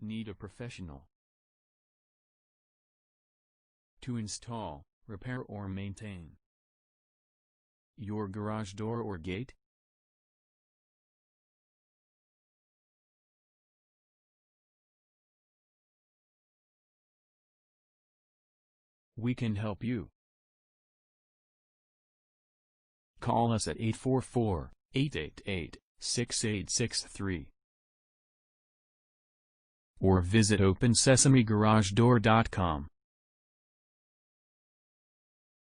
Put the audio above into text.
Need a professional to install, repair or maintain your garage door or gate? We can help you. Call us at 844-888-6863 or visit OpenSesameGarageDoor.com.